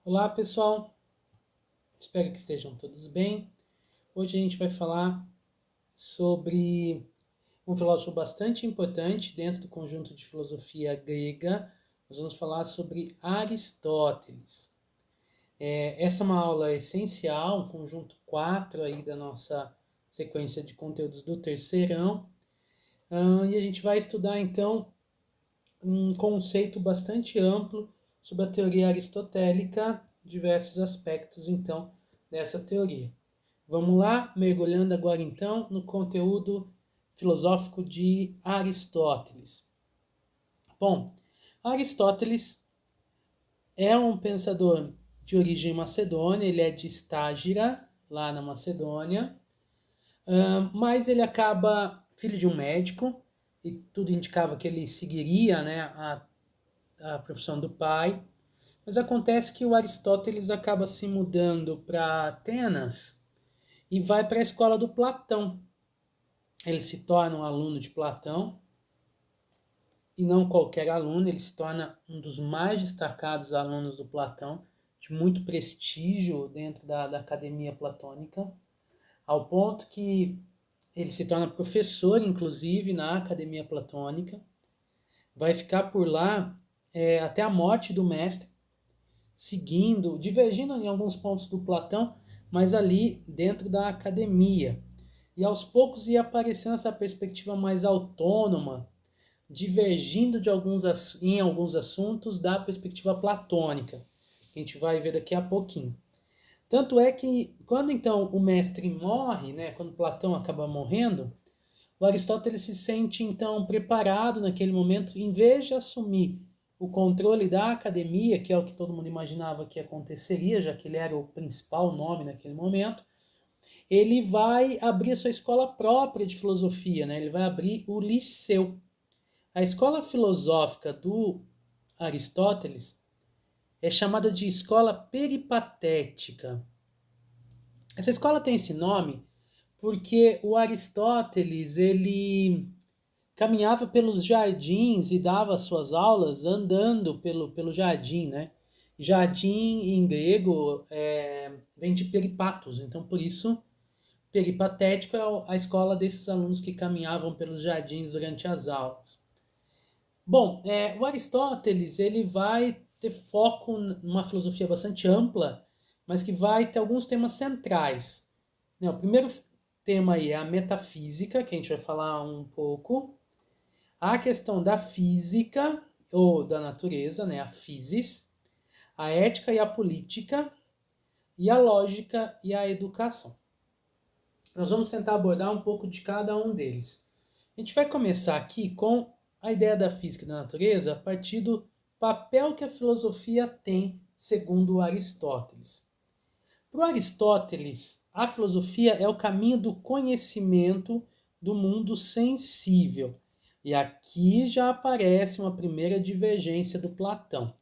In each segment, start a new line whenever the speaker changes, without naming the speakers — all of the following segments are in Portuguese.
Olá pessoal, espero que estejam todos bem. Hoje a gente vai falar sobre um filósofo bastante importante dentro do conjunto de filosofia grega. Nós vamos falar sobre Aristóteles. Essa é uma aula essencial, um conjunto 4 aí da nossa sequência de conteúdos do terceirão. E a gente vai estudar então um conceito bastante amplo sobre a teoria aristotélica, diversos aspectos então dessa teoria. Vamos lá, mergulhando agora então no conteúdo filosófico de Aristóteles. Bom, Aristóteles é um pensador de origem macedônia, ele é de Estágira, lá na Macedônia, mas ele acaba filho de um médico, e tudo indicava que ele seguiria, né, a profissão do pai. Mas acontece que o Aristóteles acaba se mudando para Atenas e vai para a escola do Platão. Ele se torna um aluno de Platão, e não qualquer aluno, ele se torna um dos mais destacados alunos do Platão, de muito prestígio dentro da academia platônica, ao ponto que ele se torna professor, inclusive, na academia platônica, vai ficar por lá até a morte do mestre, seguindo, divergindo em alguns pontos do Platão, mas ali dentro da academia. E aos poucos ia aparecendo essa perspectiva mais autônoma, divergindo em alguns assuntos da perspectiva platônica, que a gente vai ver daqui a pouquinho. Tanto é que quando então o mestre morre, né, quando Platão acaba morrendo, o Aristóteles se sente então preparado naquele momento, em vez de assumir o controle da academia, que é o que todo mundo imaginava que aconteceria, já que ele era o principal nome naquele momento, ele vai abrir a sua escola própria de filosofia, né? Ele vai abrir o Liceu. A escola filosófica do Aristóteles é chamada de escola peripatética. Essa escola tem esse nome porque o Aristóteles ele caminhava pelos jardins e dava suas aulas andando pelo jardim, né? Jardim em grego vem de peripatos, então por isso peripatético é a escola desses alunos que caminhavam pelos jardins durante as aulas. Bom, o Aristóteles ele vai ter foco numa filosofia bastante ampla, mas que vai ter alguns temas centrais. Né, o primeiro tema aí é a metafísica, que a gente vai falar um pouco. A questão da física, ou da natureza, né, a physis, a ética e a política, e a lógica e a educação. Nós vamos tentar abordar um pouco de cada um deles. A gente vai começar aqui com a ideia da física e da natureza a partir do papel que a filosofia tem, segundo Aristóteles. Para Aristóteles, a filosofia é o caminho do conhecimento do mundo sensível. E aqui já aparece uma primeira divergência do Platão.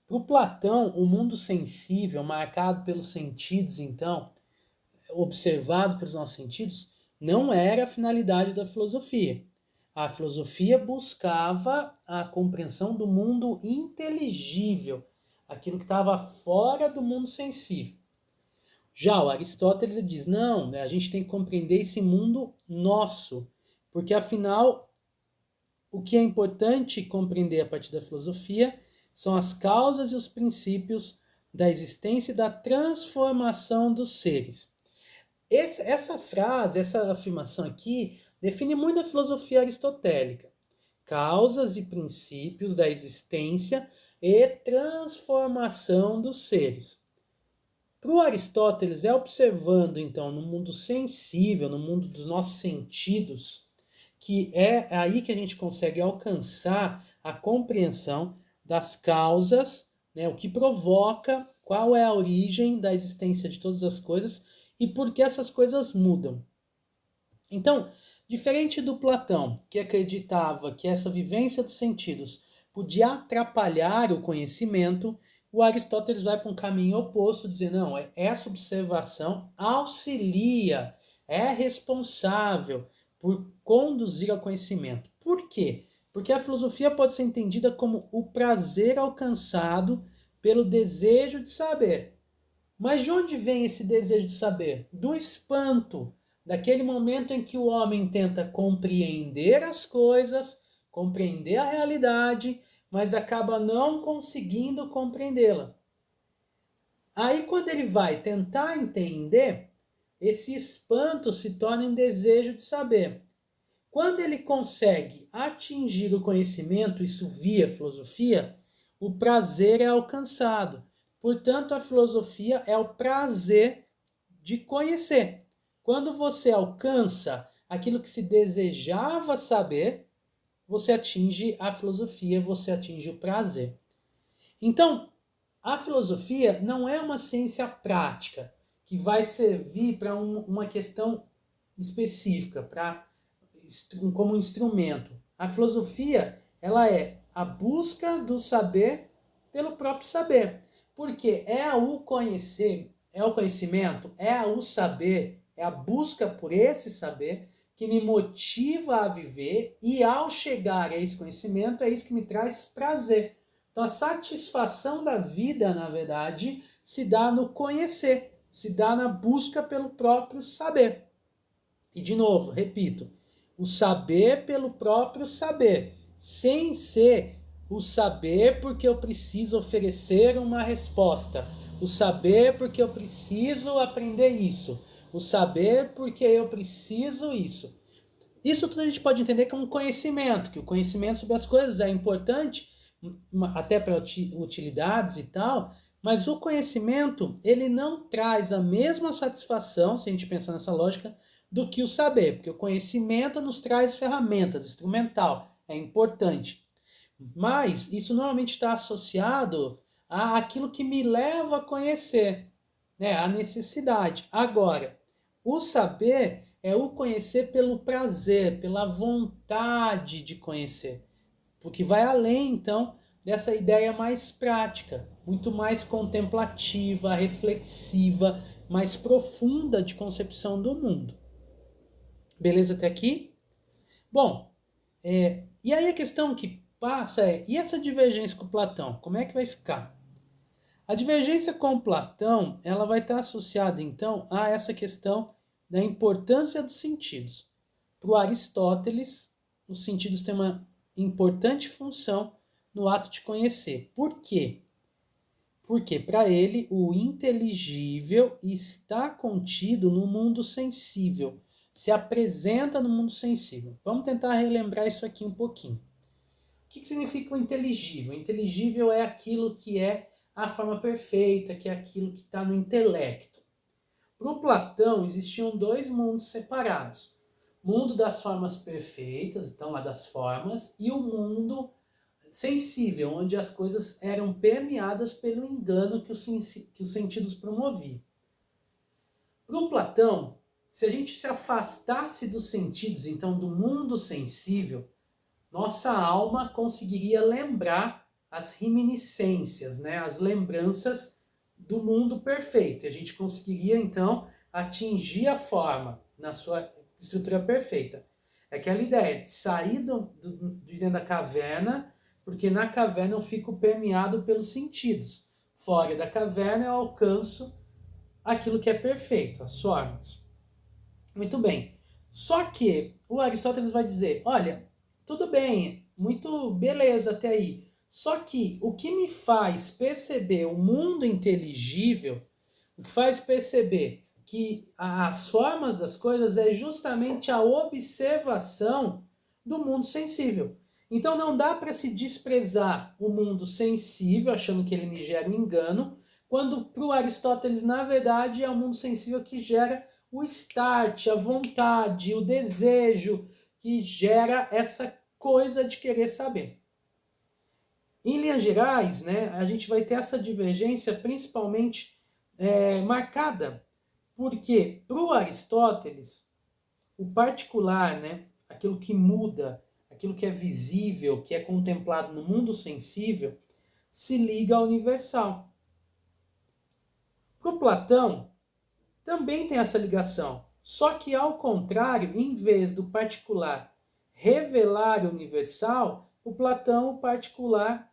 Para o Platão, o mundo sensível, marcado pelos sentidos, então, observado pelos nossos sentidos, não era a finalidade da filosofia. A filosofia buscava a compreensão do mundo inteligível, aquilo que estava fora do mundo sensível. Já o Aristóteles diz, não, a gente tem que compreender esse mundo nosso, porque afinal o que é importante compreender a partir da filosofia são as causas e os princípios da existência e da transformação dos seres. Essa frase, essa afirmação aqui, define muito a filosofia aristotélica. Causas e princípios da existência e transformação dos seres. Para o Aristóteles, é observando, então, no mundo sensível, no mundo dos nossos sentidos, que é aí que a gente consegue alcançar a compreensão das causas, né, o que provoca, qual é a origem da existência de todas as coisas e por que essas coisas mudam. Então, diferente do Platão, que acreditava que essa vivência dos sentidos podia atrapalhar o conhecimento, o Aristóteles vai para um caminho oposto, dizendo, não, essa observação auxilia, é responsável por conduzir ao conhecimento. Por quê? Porque a filosofia pode ser entendida como o prazer alcançado pelo desejo de saber. Mas de onde vem esse desejo de saber? Do espanto, daquele momento em que o homem tenta compreender as coisas, compreender a realidade, mas acaba não conseguindo compreendê-la. Aí, quando ele vai tentar entender, esse espanto se torna em desejo de saber. Quando ele consegue atingir o conhecimento, isso via filosofia, o prazer é alcançado. Portanto, a filosofia é o prazer de conhecer. Quando você alcança aquilo que se desejava saber, você atinge a filosofia, você atinge o prazer. Então, a filosofia não é uma ciência prática que vai servir para uma questão específica, como instrumento. A filosofia, ela é a busca do saber pelo próprio saber. Porque é o conhecer, é o conhecimento, é o saber, é a busca por esse saber que me motiva a viver, e ao chegar a esse conhecimento é isso que me traz prazer. Então a satisfação da vida, na verdade, se dá no conhecer, se dá na busca pelo próprio saber. E de novo, repito, o saber pelo próprio saber, sem ser o saber porque eu preciso oferecer uma resposta, o saber porque eu preciso aprender isso, o saber porque eu preciso isso. Isso tudo a gente pode entender como um conhecimento, que o conhecimento sobre as coisas é importante, até para utilidades e tal, mas o conhecimento, ele não traz a mesma satisfação, se a gente pensar nessa lógica, do que o saber, porque o conhecimento nos traz ferramentas, instrumental, é importante. Mas isso normalmente está associado àquilo que me leva a conhecer, né? A necessidade. Agora, o saber é o conhecer pelo prazer, pela vontade de conhecer, porque vai além, então, dessa ideia mais prática, muito mais contemplativa, reflexiva, mais profunda de concepção do mundo. Beleza até aqui? Bom, e aí a questão que passa é, e essa divergência com Platão, como é que vai ficar? A divergência com Platão, ela vai estar associada, então, a essa questão da importância dos sentidos. Para o Aristóteles, os sentidos têm uma importante função no ato de conhecer. Por quê? Porque para ele o inteligível está contido no mundo sensível, se apresenta no mundo sensível. Vamos tentar relembrar isso aqui um pouquinho. O que significa o inteligível? O inteligível é aquilo que é a forma perfeita, que é aquilo que está no intelecto. Para o Platão existiam dois mundos separados. O mundo das formas perfeitas, então lá das formas, e o mundo sensível, onde as coisas eram permeadas pelo engano que os sentidos promoviam. Para o Platão, se a gente se afastasse dos sentidos, então do mundo sensível, nossa alma conseguiria lembrar as reminiscências, né, as lembranças do mundo perfeito. E a gente conseguiria, então, atingir a forma na sua estrutura perfeita. É aquela ideia de sair de dentro da caverna, porque na caverna eu fico permeado pelos sentidos. Fora da caverna eu alcanço aquilo que é perfeito, as formas. Muito bem. Só que o Aristóteles vai dizer, olha, tudo bem, muito beleza até aí. Só que o que me faz perceber o mundo inteligível, o que faz perceber que as formas das coisas é justamente a observação do mundo sensível. Então não dá para se desprezar o mundo sensível, achando que ele me gera um engano, quando para o Aristóteles, na verdade, é o mundo sensível que gera o start, a vontade, o desejo, que gera essa coisa de querer saber. Em linhas gerais, né, a gente vai ter essa divergência principalmente marcada, porque para o Aristóteles, o particular, né, aquilo que muda, aquilo que é visível, que é contemplado no mundo sensível, se liga ao universal. Para o Platão, também tem essa ligação, só que ao contrário, em vez do particular revelar o universal, o Platão, o particular,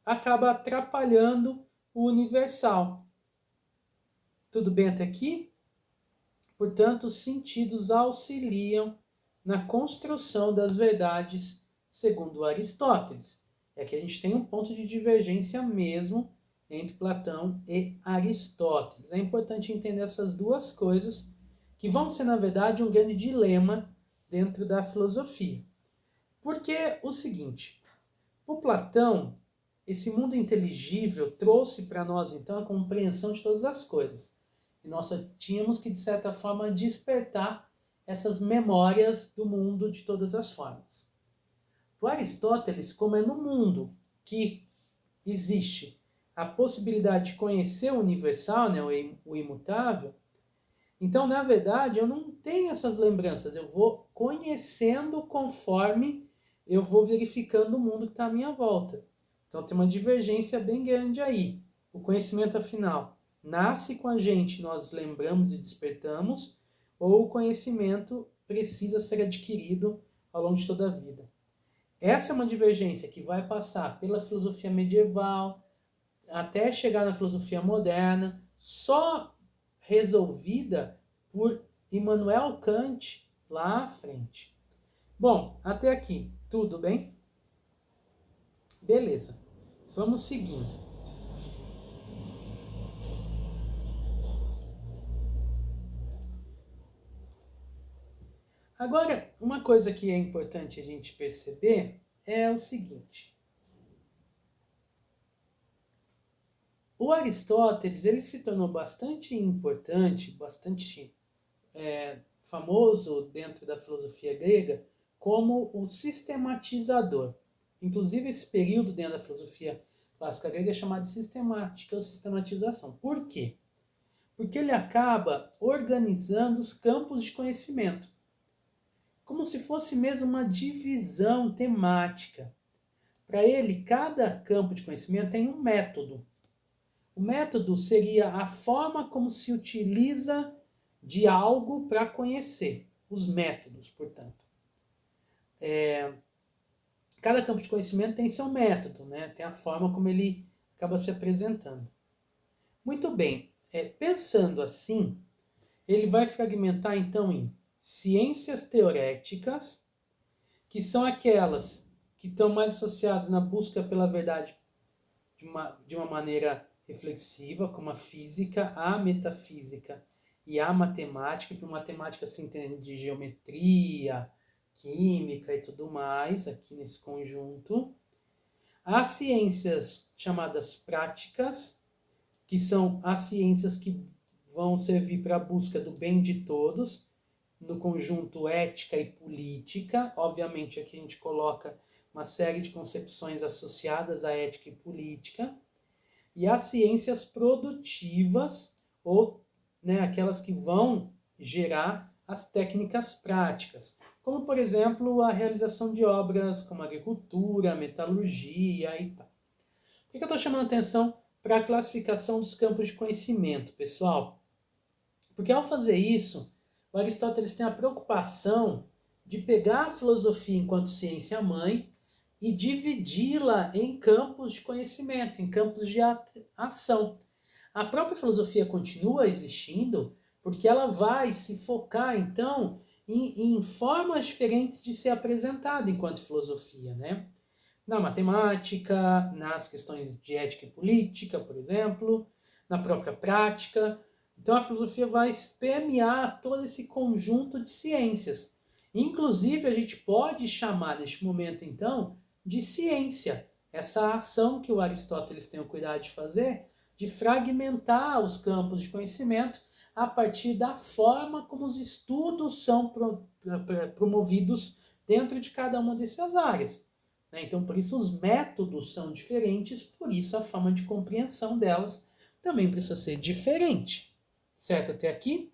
acaba atrapalhando o universal. Tudo bem até aqui? Portanto, os sentidos auxiliam na construção das verdades segundo Aristóteles. É que a gente tem um ponto de divergência mesmo entre Platão e Aristóteles. É importante entender essas duas coisas que vão ser, na verdade, um grande dilema dentro da filosofia. Porque o seguinte, o Platão, esse mundo inteligível trouxe para nós, então, a compreensão de todas as coisas. E nós tínhamos que, de certa forma, despertar essas memórias do mundo de todas as formas. Para Aristóteles, como é no mundo que existe a possibilidade de conhecer o universal, né, o imutável, então, na verdade, eu não tenho essas lembranças, eu vou conhecendo conforme eu vou verificando o mundo que está à minha volta. Então, tem uma divergência bem grande aí. O conhecimento, afinal, nasce com a gente, nós lembramos e despertamos, ou o conhecimento precisa ser adquirido ao longo de toda a vida. Essa é uma divergência que vai passar pela filosofia medieval, até chegar na filosofia moderna, só resolvida por Immanuel Kant lá à frente. Bom, até aqui, tudo bem? Beleza, vamos seguindo. Agora, uma coisa que é importante a gente perceber é o seguinte. O Aristóteles ele se tornou bastante importante, bastante famoso dentro da filosofia grega como o sistematizador. Inclusive, esse período dentro da filosofia clássica grega é chamado de sistemática ou sistematização. Por quê? Porque ele acaba organizando os campos de conhecimento, como se fosse mesmo uma divisão temática. Para ele, cada campo de conhecimento tem um método. O método seria a forma como se utiliza de algo para conhecer. Os métodos, portanto. Cada campo de conhecimento tem seu método, né? Tem a forma como ele acaba se apresentando. Muito bem, pensando assim, ele vai fragmentar então em ciências teoréticas, que são aquelas que estão mais associadas na busca pela verdade de uma maneira reflexiva, como a física, a metafísica e a matemática. Por matemática se entende de geometria, química e tudo mais, aqui nesse conjunto. As ciências chamadas práticas, que são as ciências que vão servir para a busca do bem de todos, no conjunto ética e política. Obviamente, aqui a gente coloca uma série de concepções associadas à ética e política. E as ciências produtivas, ou aquelas que vão gerar as técnicas práticas, como, por exemplo, a realização de obras como agricultura, metalurgia e tal. Por que eu estou chamando atenção para a classificação dos campos de conhecimento, pessoal? Porque ao fazer isso, o Aristóteles tem a preocupação de pegar a filosofia enquanto ciência mãe e dividi-la em campos de conhecimento, em campos de ação. A própria filosofia continua existindo porque ela vai se focar, então, em formas diferentes de ser apresentada enquanto filosofia, né? Na matemática, nas questões de ética e política, por exemplo, na própria prática. Então a filosofia vai permear todo esse conjunto de ciências. Inclusive a gente pode chamar neste momento então de ciência, essa ação que o Aristóteles tem o cuidado de fazer, de fragmentar os campos de conhecimento a partir da forma como os estudos são promovidos dentro de cada uma dessas áreas. Então, por isso os métodos são diferentes, por isso a forma de compreensão delas também precisa ser diferente. Certo até aqui?